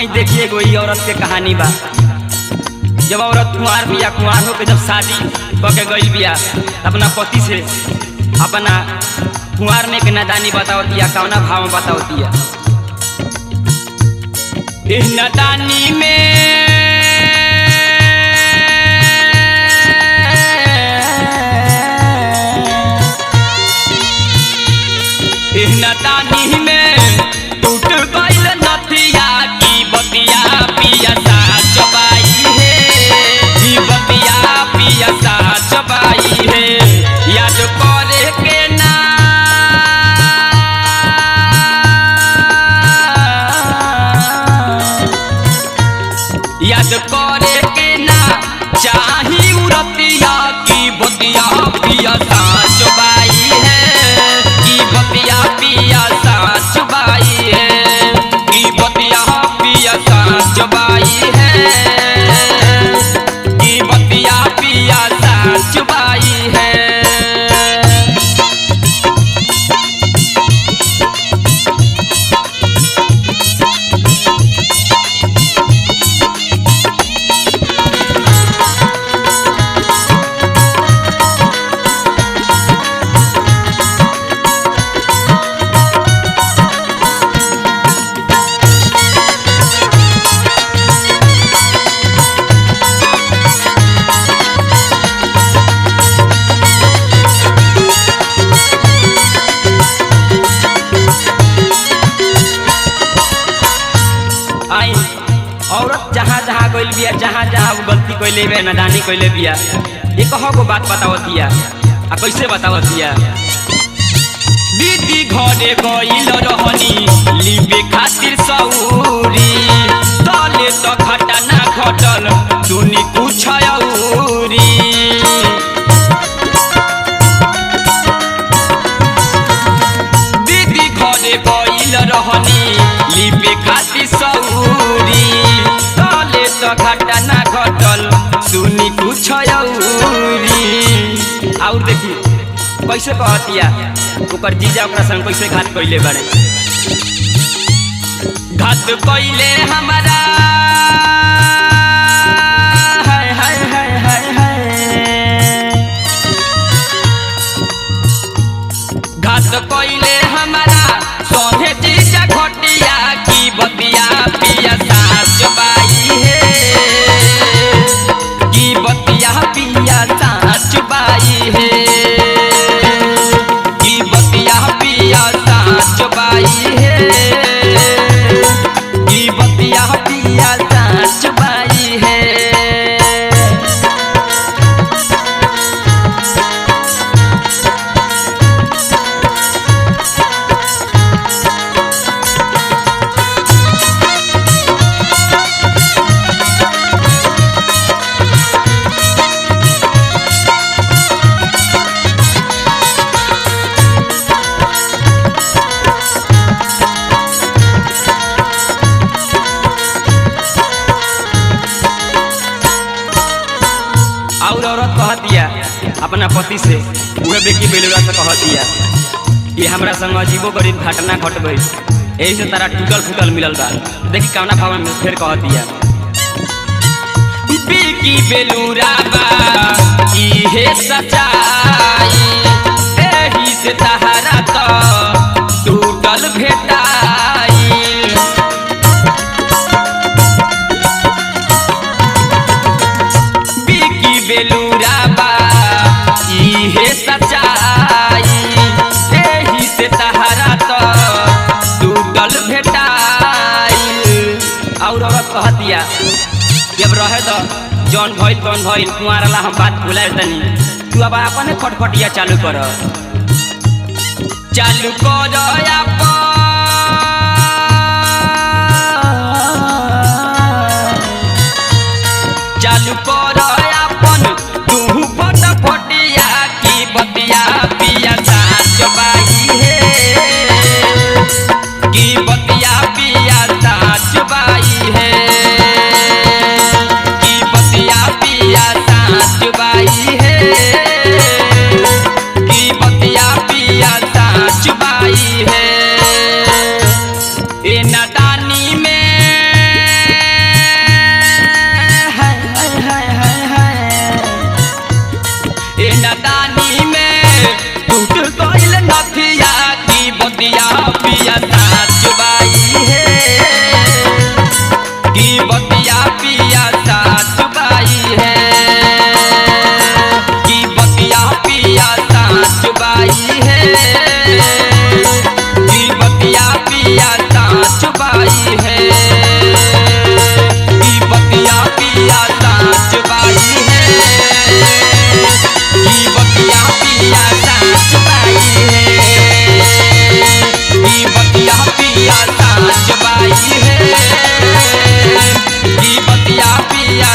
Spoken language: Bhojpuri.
आई देखिए कोई औरत के कहानी बा। जब औरत कुंवार बिया, कुंवार होके जब शादी करके गई बिया अपना पति से, अपना कुंवार में के नादानी बतावती है, कौना भाव में बतावती है। इस नादानी में टूट गइल नथिया की बतिया पिया साच बाई है, की बतिया पिया साच बाई है। याद करे के ना याद करे के ना चाही उरतिया की बतिया पिया साच बाई है, की बतिया पिया साच बाई है, की बतिया पिया साच बाई है, की बतिया पिया साच बाई है। औरत जहाँ जहाँ गइल बिया, जहाँ जहाँ गलती कइले बिया, नादानी कइले बिया, ये कहो को बात बतावतिया आ कैसे बतावतिया। दीदी घरे गइल रहनी लिबे खातिर सौरी, तले तो घटा ना घटल सुनी कुछ औरी। दीदी घरे गइल रहनी लिबे खातिर सौरी, तले तो घटा ना घटल सुनी कुछ औरी। और देखिए कैसे कहतिया ओकर जीजा ओकरा संग कैसे घात कइले बारे। घात कइले हमारा हाय हाय हाय हाय हाय, घात कइले हमारा सोहे जीजा घटिया की बतिया पिया साच बाई है, की बतिया पिया साच बाई है, की बतिया पिया साच बाई है, की बतिया पिया साच बाई है। और औरत कहतिया अपना पति से, उहे बेकी बेलुरा से कहतिया कि हमरा संग अजीबो गरीब घटना घट गई, यही से तारा टूटल फूटल मिलल बा। देखी कौना भाव में फिर कहतिया। बेकी बेलुरा बा इहे सच्चाई, एही से तहारा तो टूटल भेटाई। बेलुरा बा इहे सच्चाई, एही से तहारा तो टूटल भेटाई। और औरत कहतिया जब रहे तो जौन भइल तौन भइल, कुंवार ला हम बात भुला तनी, तू अब अपने खटखटिया चालू कर चालू कर चालू कर तू फटफटिया की बतिया पिया साच बाई है, की बतिया पिया साच बाई है, की बतिया पिया साच बाई है, की बतिया पिया साच बाई है। बाई है। ई बतिया पिया साँच बाई है। ई बतिया पिया साँच बाई है। ई बतिया पिया साँच बाई है। ई बतिया पिया